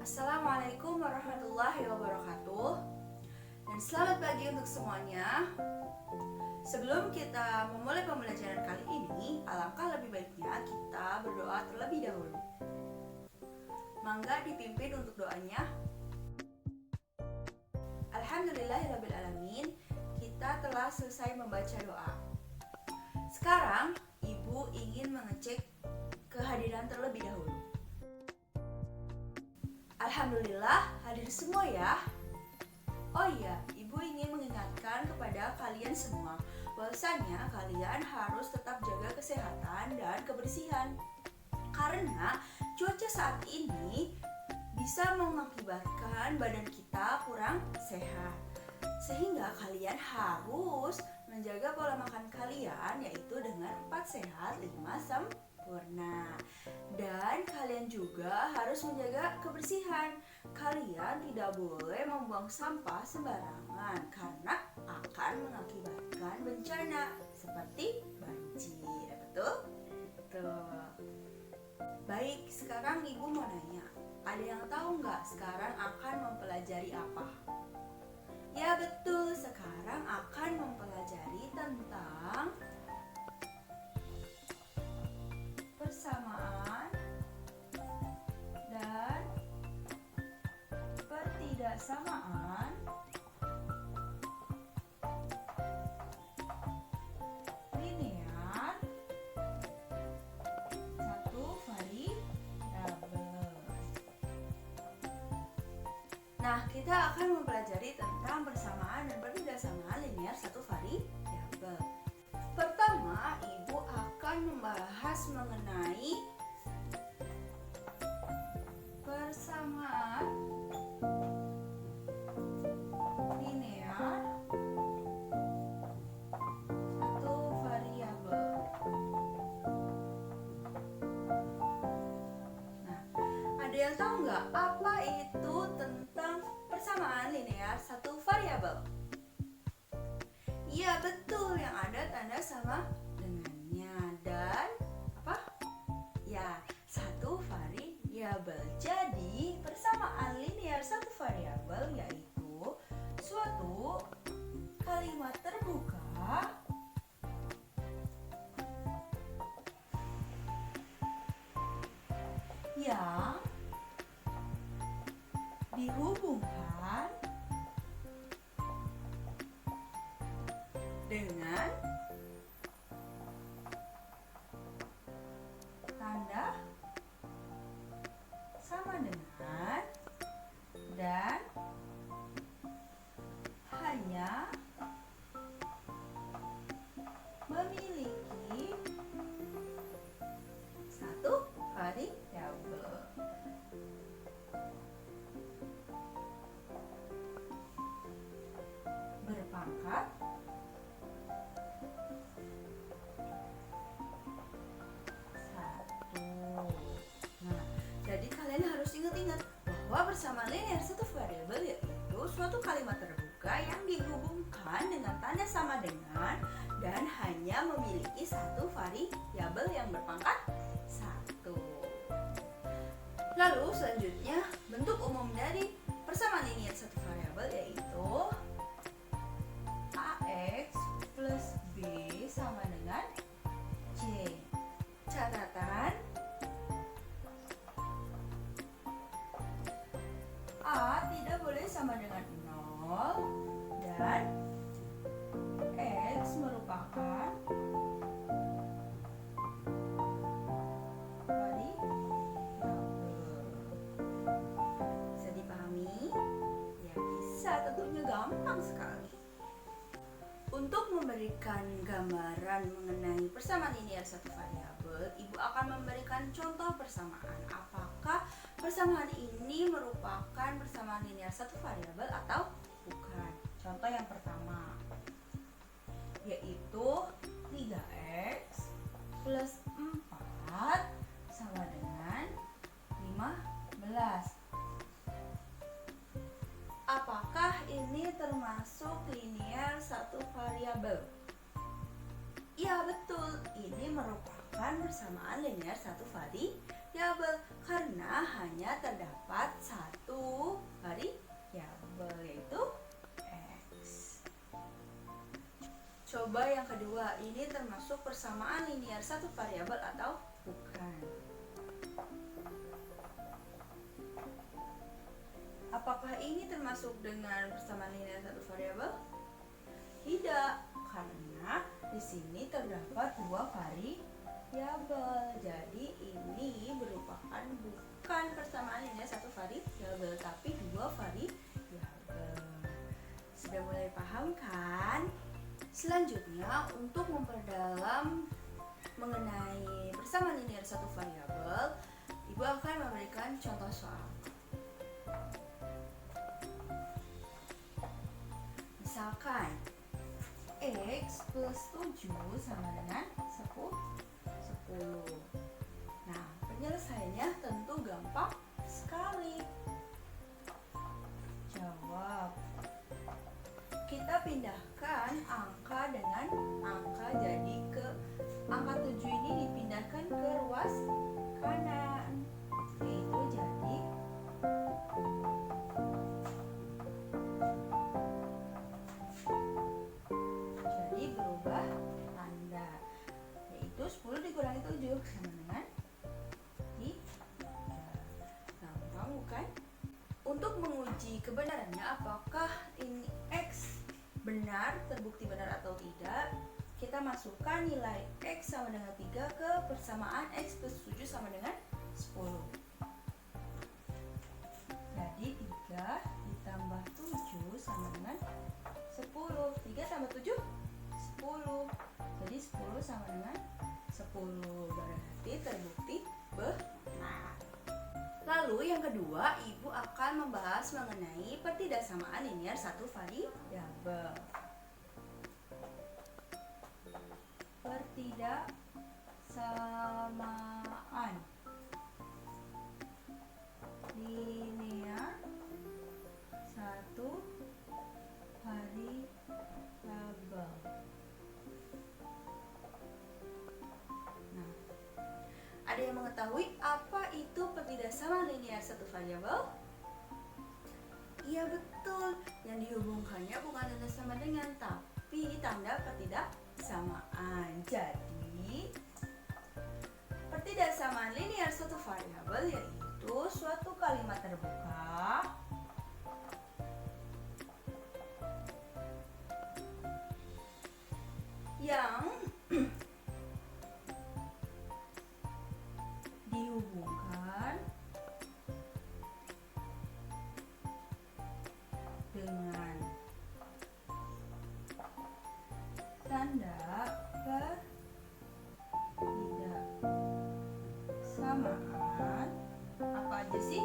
Assalamualaikum warahmatullahi wabarakatuh. Dan selamat pagi untuk semuanya. Sebelum kita memulai pembelajaran kali ini, alangkah lebih baiknya kita berdoa terlebih dahulu. Mangga dipimpin untuk doanya. Alhamdulillahirrabbilalamin, kita telah selesai membaca doa. Sekarang, Ibu ingin mengecek kehadiran terlebih dahulu. Alhamdulillah, hadir semua ya. Oh iya, Ibu ingin mengingatkan kepada kalian semua bahwasanya kalian harus tetap jaga kesehatan dan kebersihan. Karena cuaca saat ini bisa mengakibatkan badan kita kurang sehat. Sehingga kalian harus menjaga pola makan kalian, yaitu dengan 4 sehat 5 sempurna. Dan kalian juga harus menjaga kebersihan. Kalian tidak boleh membuang sampah sembarangan karena akan mengakibatkan bencana seperti banjir. Betul? Betul. Baik, sekarang Ibu mau nanya, ada yang tahu nggak sekarang akan mempelajari apa? Ya betul, sekarang akan mempelajari tentang persamaan dan pertidaksamaan linear satu variabel. Nah, kita akan mempelajari tentang persamaan dan pertidaksamaan linear satu variabel. Pertama, Ibu akan membahas mengenai persamaan linear satu variabel. Nah, ada yang tahu nggak apa itu tentang persamaan linear satu variabel? Iya betul, yang ada tanda sama dengannya dan apa? Ya, satu variabel. Jadi persamaan linear satu variabel yaitu suatu kalimat terbuka yang dihubungkan dengan tanda sama dengan dan hanya memiliki satu variabel. Berpangkat jadi kalian harus ingat-ingat bahwa persamaan linear satu variabel yaitu suatu kalimat terbuka yang dihubungkan dengan tanda sama dengan dan hanya memiliki satu variabel yang berpangkat 1. Lalu selanjutnya, bentuk umum dari persamaan linear satu variabel yaitu AX plus B sama dengan C. Catatan, A tidak boleh sama dengan 0 dan X merupakan variabel. Bisa dipahami? Ya bisa, tentunya gampang sekali. Untuk memberikan gambaran mengenai persamaan linear satu variabel, Ibu akan memberikan contoh persamaan. Apakah persamaan ini merupakan persamaan linear satu variabel atau bukan? Contoh yang pertama yaitu 3x plus 4 sama dengan 15. Apakah ini termasuk linear satu variabel? Ya betul, ini merupakan persamaan linear satu variabel karena hanya terdapat satu satu variabel, yaitu X. Coba yang kedua, ini termasuk persamaan linear satu variabel atau bukan? Apakah ini termasuk dengan persamaan linear satu variabel? Tidak, karena di sini terdapat dua variabel. Jadi ini merupakan bukan persamaan linear satu variabel, tapi dua variabel. Sudah mulai paham kan? Selanjutnya, untuk memperdalam mengenai persamaan linear satu variabel, Ibu akan memberikan contoh soal. Misalkan X plus 7 sama dengan 10. Nah, penyelesaiannya tentu gampang sekali. Jawab. Kita pindahkan angka dengan angka, jadi ke angka 7 ini dipindahkan ke ruas kanan, yaitu jadi berubah tanda, yaitu 10 dikurangi 7 sama dengan 3. Gampang bukan? Untuk menguji kebenarannya apakah ini X benar, terbukti benar atau tidak, kita masukkan nilai X sama dengan 3 ke persamaan X plus 7 sama dengan 10. Jadi 3 ditambah 7 sama dengan 10. 3 tambah 7, 10. Jadi 10 sama dengan 10. Berarti terbukti benar. Lalu yang kedua, Ibu akan membahas mengenai pertidaksamaan linear satu variabel. Pertidaksamaan linear satu variabel. Nah, ada yang mengetahui apa itu pertidaksamaan linear satu variabel? Iya betul, yang dihubungkannya bukan tanda sama dengan, tapi tanda pertidaksamaan. Jadi, pertidaksamaan linear satu variabel yaitu suatu kalimat terbuka yang dihubungkan dengan tanda pertidaksamaan. Apa aja sih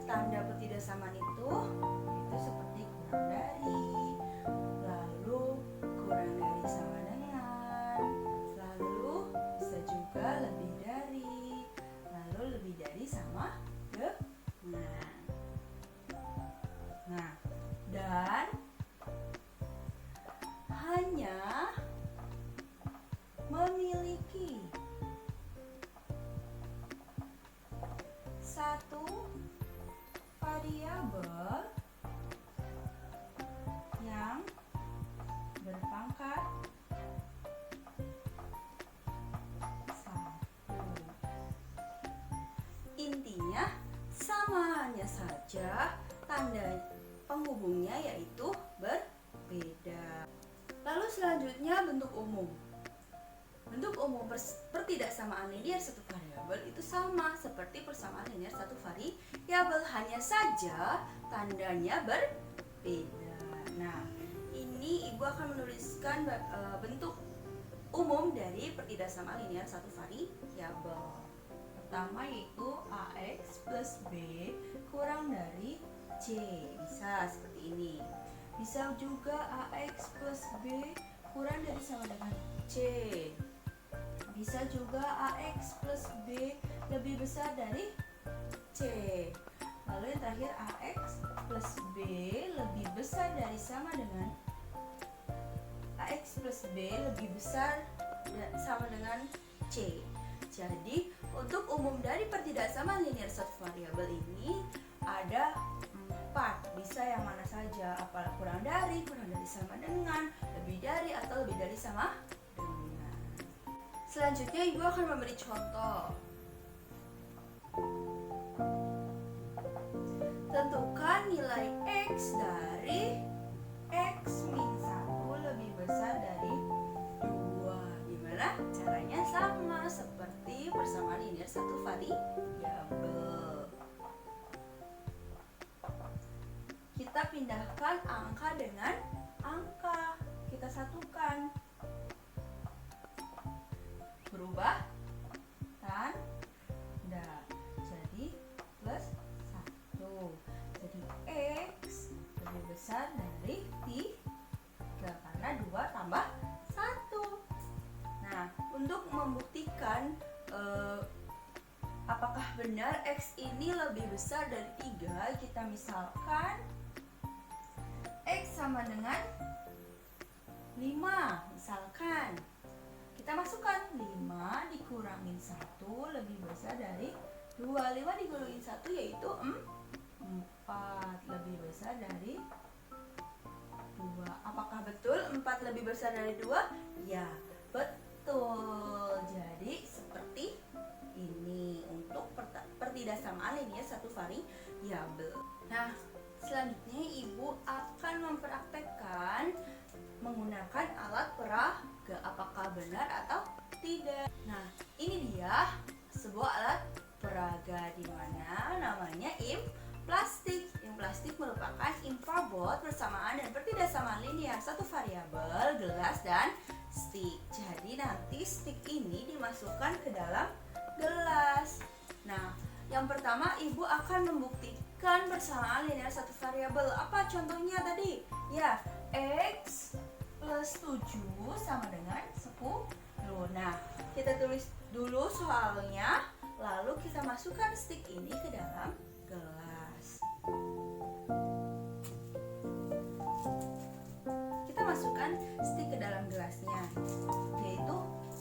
tanda pertidaksamaan itu? Itu seperti kurang dari, lalu kurang dari sama dengan, lalu bisa juga lebih dari, lalu lebih dari sama dengan. Nah, dan hanya memiliki satu variabel yang berpangkat 1. Intinya sama, hanya saja tanda penghubungnya yaitu berbeda. Lalu selanjutnya bentuk umum. Bentuk umum pertidaksamaan linear satu variabel itu sama seperti persamaan linear satu variabel, hanya saja tandanya berbeda. Nah, ini Ibu akan menuliskan bentuk umum dari pertidaksamaan linear satu variabel. Pertama yaitu AX plus B kurang dari C. Bisa seperti ini. Bisa juga AX plus B kurang dari sama dengan C. Bisa juga AX plus B lebih besar dari C. Lalu yang terakhir AX plus B lebih besar dari sama dengan AX plus B lebih besar sama dengan C. Jadi untuk umum dari pertidaksamaan linear satu variabel ini ada 4 bisa yang mana saja, apa kurang dari sama dengan, lebih dari atau lebih dari sama dengan. Selanjutnya ibu akan memberi contoh. Tentukan nilai X dari X min 1 lebih besar dari 2. Gimana? Caranya sama seperti persamaan linear satu variabel. Kita pindahkan angka dengan angka. Kita satukan. Berubah tanda. Jadi plus 1. Jadi X lebih besar dari 3 karena 2 tambah 1. Nah, untuk membuktikan apakah benar X ini lebih besar dari 3, kita misalkan X sama dengan 5. Misalkan kita masukkan 5 dikurangin 1 lebih besar dari 2. 5 dikurangin 1 yaitu 4 lebih besar dari 2. Apakah betul 4 lebih besar dari 2? Ya, betul. Jadi seperti ini untuk pertidaksamaan linear satu variabel. Nah, selanjutnya ibu akan mempraktekkan menggunakan alat peraga, apakah benar atau tidak. Nah, ini dia sebuah alat peraga di mana namanya implastik. Implastik merupakan infraboard persamaan dan pertidaksamaan linear satu variabel, gelas dan stick. Jadi nanti stick ini dimasukkan ke dalam gelas. Nah, yang pertama ibu akan membuktikan persamaan linear satu variabel. Apa contohnya tadi? Ya, X plus 7 sama dengan 10. Nah, kita tulis dulu soalnya, lalu kita masukkan stick ini ke dalam gelas. Kita masukkan stick ke dalam gelasnya, yaitu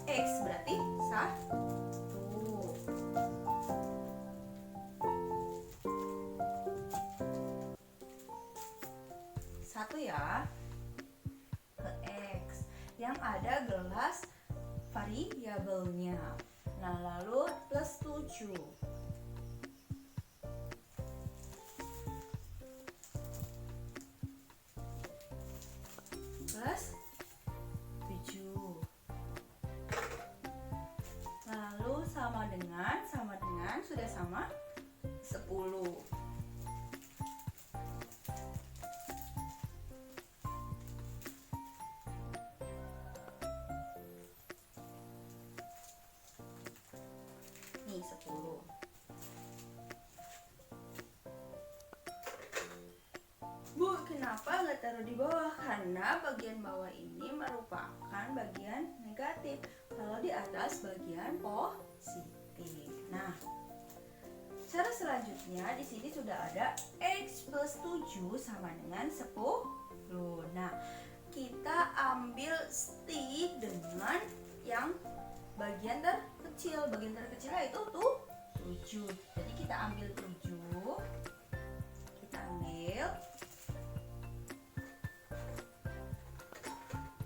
X berarti 1 ya, ke X yang ada gelas variabelnya. Nah, lalu plus 7 plus 7, lalu sama dengan sudah sama 10. Nih 10. Bu, kenapa nggak taruh di bawah? Karena bagian bawah ini merupakan bagian negatif, kalau di atas bagian positif. Nah, cara selanjutnya di sini sudah ada X plus 7 sama dengan 10. Nah, kita ambil stick dengan yang bagian terkecil. Bagian terkecilnya itu tuh 7. Jadi kita ambil 7. Kita ambil.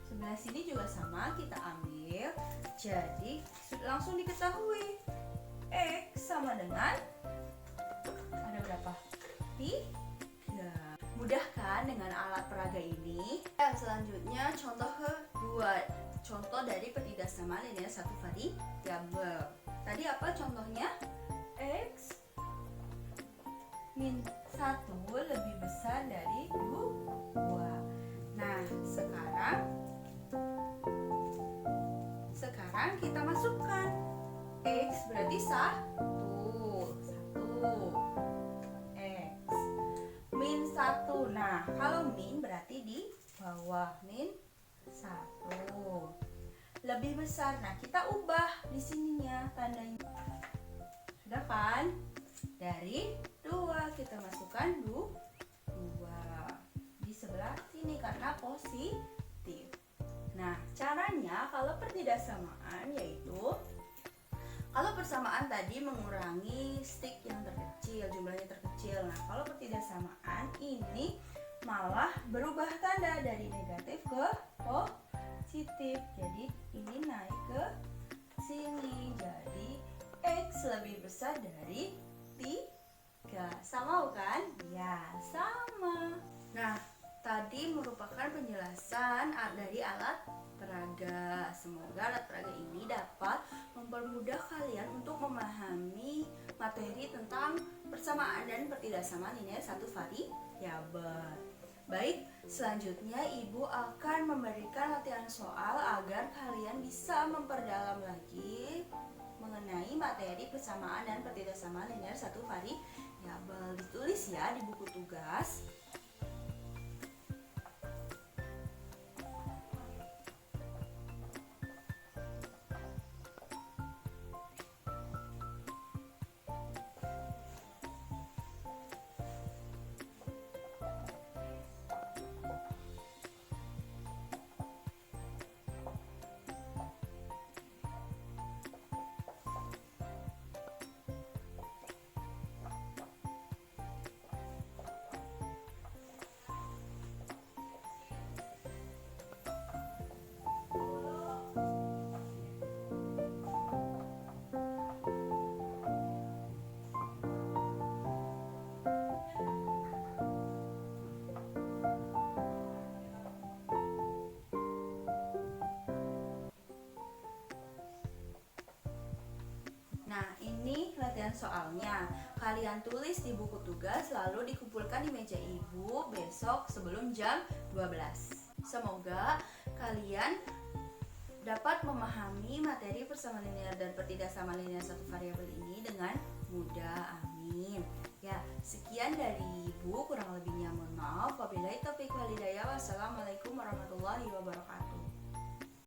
Sebelah sini juga sama, kita ambil. Jadi langsung diketahui X sama dengan ada berapa? 3. Mudah kan dengan alat peraga ini? Dan selanjutnya contoh kedua, contoh dari pertidaksamaan linear satu variabel. Tadi apa contohnya? X min 1 lebih besar dari 2. Nah, sekarang kita masukkan X berarti 1. X min 1. Nah, kalau min berarti di bawah, min 1 lebih besar. Nah, kita ubah di sininya tandanya. Sudah kan? Dari 2 kita masukkan 2 di sebelah sini karena positif. Nah, caranya kalau pertidaksamaan yaitu kalau persamaan tadi mengurangi stick yang terkecil, jumlahnya terkecil, kecil. Nah, kalau pertidaksamaan ini malah berubah tanda dari negatif ke positif. Jadi ini naik ke sini. Jadi X lebih besar dari 3. Sama kan? Ya, sama. Nah, tadi merupakan penjelasan dari alat peraga. Semoga alat peraga ini dapat mempermudah kalian untuk memahami materi tentang persamaan dan pertidaksamaan linear satu variabel. Baik, selanjutnya Ibu akan memberikan latihan soal agar kalian bisa memperdalam lagi mengenai materi persamaan dan pertidaksamaan linear satu variabel. Ditulis ya di buku tugas. Nah, ini latihan soalnya. Kalian tulis di buku tugas lalu dikumpulkan di meja Ibu besok sebelum jam 12. Semoga kalian dapat memahami materi persamaan linear dan pertidaksamaan linear satu variabel ini dengan mudah. Amin. Ya, sekian dari Ibu, kurang lebihnya mohon maaf. Wabillahi taufiq wal hidayah. Wassalamualaikum warahmatullahi wabarakatuh.